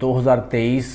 2023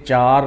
4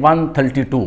132।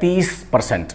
30%।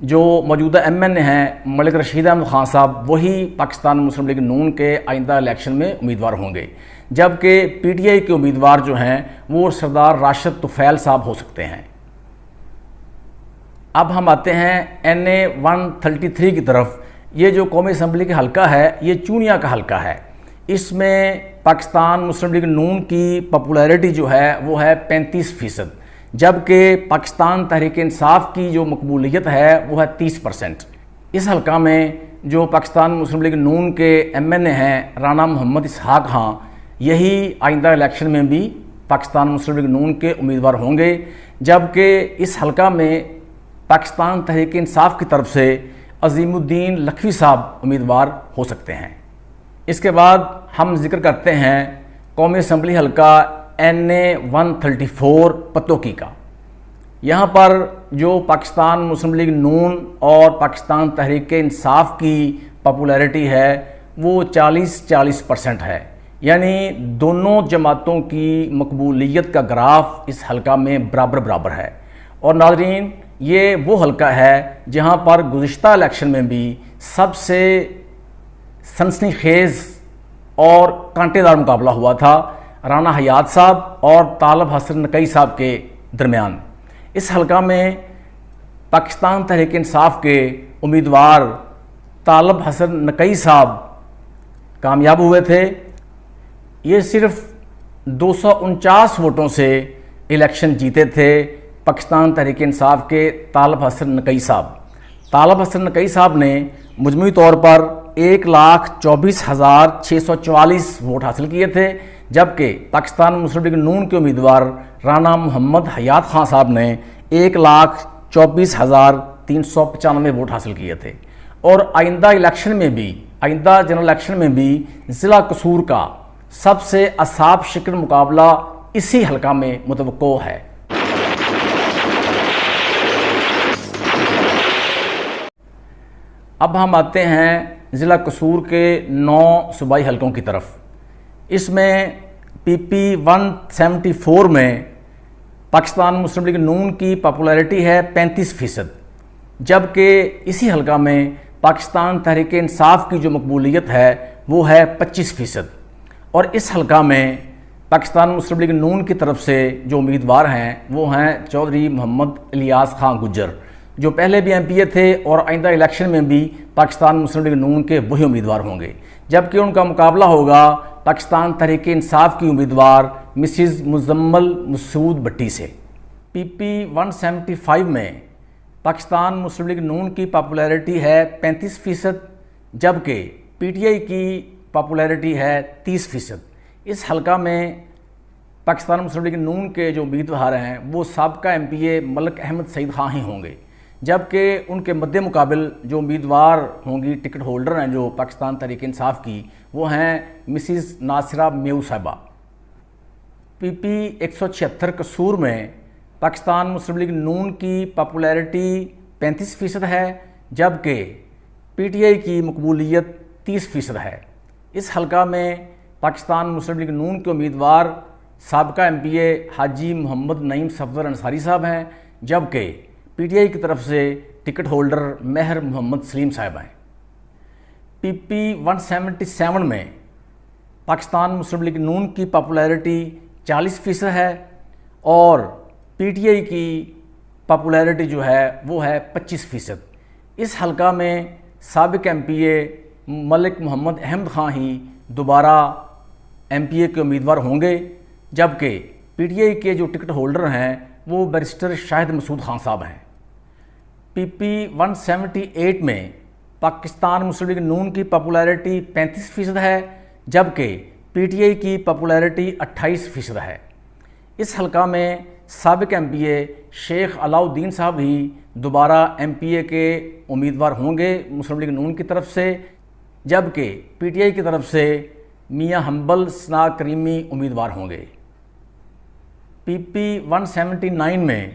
جو موجودہ M N اے ہیں ملک رشید احمد خان صاحب، وہی پاکستان مسلم لیگ نون کے آئندہ الیکشن میں امیدوار ہوں گے، جبکہ پی ٹی آئی کے امیدوار جو ہیں وہ سردار راشد طفیل صاحب ہو سکتے ہیں۔ اب ہم آتے ہیں NA 133 کی طرف۔ یہ جو قومی اسمبلی کا حلقہ ہے یہ چونیا کا حلقہ ہے۔ اس میں پاکستان مسلم لیگ نون کی پاپولیرٹی جو ہے وہ ہے 35%، جبکہ پاکستان تحریک انصاف کی جو مقبولیت ہے وہ ہے 30%۔ اس حلقہ میں جو پاکستان مسلم لیگ نون کے ایم این اے ہیں رانا محمد اسحاق خان، یہی آئندہ الیکشن میں بھی پاکستان مسلم لیگ نون کے امیدوار ہوں گے، جبکہ اس حلقہ میں پاکستان تحریک انصاف کی طرف سے عظیم الدین لکھوی صاحب امیدوار ہو سکتے ہیں۔ اس کے بعد ہم ذکر کرتے ہیں قومی اسمبلی حلقہ NA 134 پتوکی کا۔ یہاں پر جو پاکستان مسلم لیگ نون اور پاکستان تحریک انصاف کی پاپولیرٹی ہے وہ 40% ہے، یعنی دونوں جماعتوں کی مقبولیت کا گراف اس حلقہ میں برابر ہے۔ اور ناظرین، یہ وہ حلقہ ہے جہاں پر گزشتہ الیکشن میں بھی سب سے سنسنی خیز اور کانٹے دار مقابلہ ہوا تھا رانا حیات صاحب اور طالب حسن نقئی صاحب کے درمیان۔ اس حلقہ میں پاکستان تحریک انصاف کے امیدوار طالب حسن نقئی صاحب کامیاب ہوئے تھے۔ یہ صرف 249 ووٹوں سے الیکشن جیتے تھے پاکستان تحریک انصاف کے طالب حسن نقئی صاحب۔ طالب حسن نقئی صاحب نے مجموعی طور پر 1,24,644 ووٹ حاصل کیے تھے، جبکہ پاکستان مسلم لیگ نون کے امیدوار رانا محمد حیات خان صاحب نے 1,24,395 ووٹ حاصل کیے تھے۔ اور آئندہ الیکشن میں بھی، آئندہ جنرل الیکشن میں بھی ضلع قصور کا سب سے اصحاب شکل مقابلہ اسی حلقہ میں متوقع ہے۔ اب ہم آتے ہیں ضلع قصور کے 9 صوبائی حلقوں کی طرف۔ اس میں PP 174 میں پاکستان مسلم لیگ نون کی پاپولیرٹی ہے 35%، جبکہ اسی حلقہ میں پاکستان تحریک انصاف کی جو مقبولیت ہے وہ ہے 25%۔ اور اس حلقہ میں پاکستان مسلم لیگ نون کی طرف سے جو امیدوار ہیں وہ ہیں چودھری محمد الیاس خان گجر، جو پہلے بھی MP تھے اور آئندہ الیکشن میں بھی پاکستان مسلم لیگ نون کے وہی امیدوار ہوں گے، جبکہ ان کا مقابلہ ہوگا پاکستان تحریک انصاف کی امیدوار مسز مزمل مسعود بٹی سے۔ PP 175 میں پاکستان مسلم لیگ نون کی پاپولیرٹی ہے 35%، جبکہ PTI کی پاپولیرٹی ہے 30%۔ اس حلقہ میں پاکستان مسلم لیگ نون کے جو امیدوار ہیں وہ سابقہ MPA ملک احمد سعید خان ہی ہوں گے، جبکہ ان کے مد مقابل جو امیدوار ہوں گی، ٹکٹ ہولڈر ہیں جو پاکستان تحریک انصاف کی، وہ ہیں مسز ناصرہ میو صاحبہ۔ PP 176 قصور میں پاکستان مسلم لیگ نون کی پاپولیرٹی 35% ہے، جبکہ PTI کی مقبولیت 30% ہے۔ اس حلقہ میں پاکستان مسلم لیگ نون کے امیدوار سابقہ MPA حاجی محمد نعیم صفدر انصاری صاحب ہیں، جبکہ PTI کی طرف سے ٹکٹ ہولڈر مہر محمد سلیم صاحب ہیں۔ PP 177 میں پاکستان مسلم لیگ نون کی پاپولیرٹی 40% ہے اور PTI کی پاپولیرٹی جو ہے وہ ہے 25%۔ اس حلقہ میں سابق MPA ملک محمد احمد خان ہی دوبارہ MPA کے امیدوار ہوں گے، جبکہ PTI کے جو ٹکٹ ہولڈر ہیں وہ بیرسٹر شاہد مسعود خان صاحب ہیں۔ PP 178 میں پاکستان مسلم لیگ نون کی پاپولیرٹی 35% ہے، جبکہ PTI کی پاپولیرٹی 28% ہے۔ اس حلقہ میں سابق MPA شیخ علاء الدین صاحب ہی دوبارہ MPA کے امیدوار ہوں گے مسلم لیگ نون کی طرف سے، جبکہ PTI کی طرف سے میاں حنبل ثناء کریمی امیدوار ہوں گے۔ PP 179 میں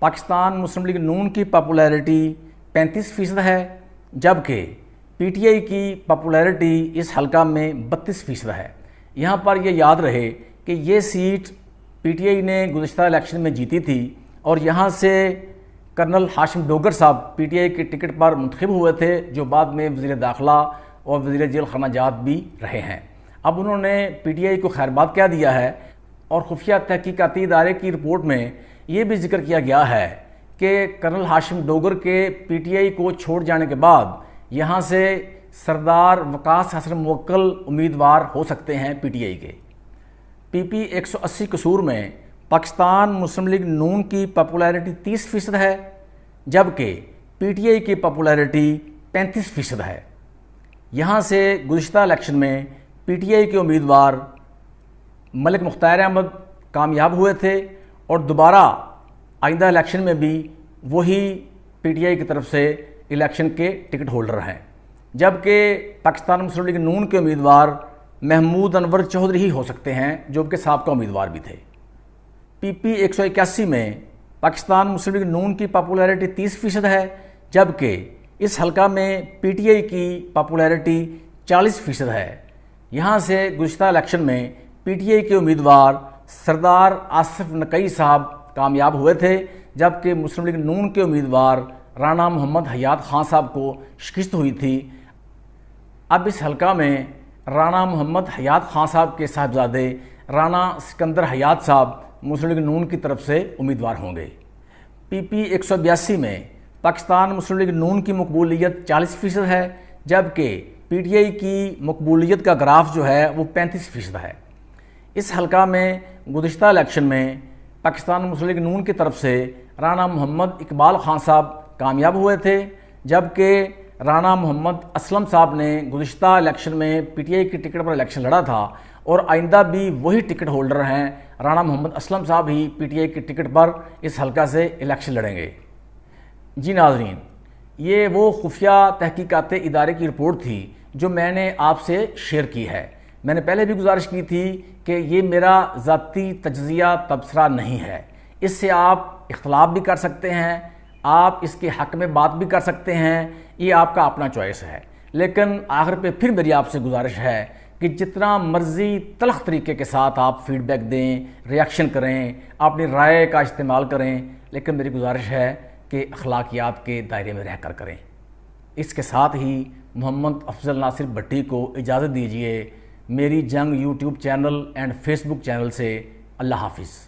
پاکستان مسلم لیگ نون کی پاپولیرٹی 35% ہے، جبکہ PTI کی پاپولیرٹی اس حلقہ میں 32% ہے۔ یہاں پر یہ یاد رہے کہ یہ سیٹ PTI نے گزشتہ الیکشن میں جیتی تھی اور یہاں سے کرنل ہاشم ڈوگر صاحب پی ٹی آئی کے ٹکٹ پر منتخب ہوئے تھے، جو بعد میں وزیر داخلہ اور وزیر جیل خانہ جات بھی رہے ہیں۔ اب انہوں نے پی ٹی آئی کو خیر بات کہہ دیا ہے، اور خفیہ تحقیقاتی ادارے کی رپورٹ میں یہ بھی ذکر کیا گیا ہے کہ کرنل ہاشم ڈوگر کے پی ٹی آئی کو چھوڑ جانے کے بعد یہاں سے سردار وقاص حسن موکل امیدوار ہو سکتے ہیں پی ٹی آئی کے۔ پی پی 180 قصور میں پاکستان مسلم لیگ نون کی پاپولیرٹی 30% ہے، جبکہ پی ٹی آئی کی پاپولیرٹی 35% ہے۔ یہاں سے گزشتہ الیکشن میں پی ٹی آئی کے امیدوار ملک مختار احمد کامیاب ہوئے تھے، اور دوبارہ آئندہ الیکشن میں بھی وہی پی ٹی آئی کی طرف سے الیکشن کے ٹکٹ ہولڈر ہیں، جبکہ پاکستان مسلم لیگ نون کے امیدوار محمود انور چودھری ہی ہو سکتے ہیں، جو کہ سابقہ امیدوار بھی تھے۔ پی پی 181 میں پاکستان مسلم لیگ نون کی پاپولیرٹی 30% ہے، جبکہ اس حلقہ میں پی ٹی آئی کی پاپولیرٹی 40% ہے۔ یہاں سے گزشتہ الیکشن میں پی ٹی آئی کے امیدوار سردار آصف نقی صاحب کامیاب ہوئے تھے، جبکہ مسلم لیگ نون کے امیدوار رانا محمد حیات خان صاحب کو شکست ہوئی تھی۔ اب اس حلقہ میں رانا محمد حیات خان صاحب کے صاحبزادے رانا سکندر حیات صاحب مسلم لیگ نون کی طرف سے امیدوار ہوں گے۔ پی پی 182 میں پاکستان مسلم لیگ نون کی مقبولیت 40% ہے، جبکہ پی ٹی آئی کی مقبولیت کا گراف جو ہے وہ 35% ہے۔ اس حلقہ میں گزشتہ الیکشن میں پاکستان مسلم لیگ نون کی طرف سے رانا محمد اقبال خان صاحب کامیاب ہوئے تھے، جبکہ رانا محمد اسلم صاحب نے گزشتہ الیکشن میں پی ٹی آئی کی ٹکٹ پر الیکشن لڑا تھا، اور آئندہ بھی وہی ٹکٹ ہولڈر ہیں، رانا محمد اسلم صاحب ہی پی ٹی آئی کی ٹکٹ پر اس حلقہ سے الیکشن لڑیں گے۔ جی ناظرین، یہ وہ خفیہ تحقیقات ادارے کی رپورٹ تھی جو میں نے آپ سے شیئر کی ہے۔ میں نے پہلے بھی گزارش کی تھی کہ یہ میرا ذاتی تجزیہ تبصرہ نہیں ہے، اس سے آپ اختلاف بھی کر سکتے ہیں، آپ اس کے حق میں بات بھی کر سکتے ہیں، یہ آپ کا اپنا چوائس ہے۔ لیکن آخر پہ پھر میری آپ سے گزارش ہے کہ جتنا مرضی تلخ طریقے کے ساتھ آپ فیڈ بیک دیں، ریاکشن کریں، اپنی رائے کا استعمال کریں، لیکن میری گزارش ہے کہ اخلاقیات کے دائرے میں رہ کر کریں۔ اس کے ساتھ ہی محمد افضل ناصر بھٹی کو اجازت دیجیے میری جنگ YouTube channel and Facebook channel سے۔ اللہ حافظ۔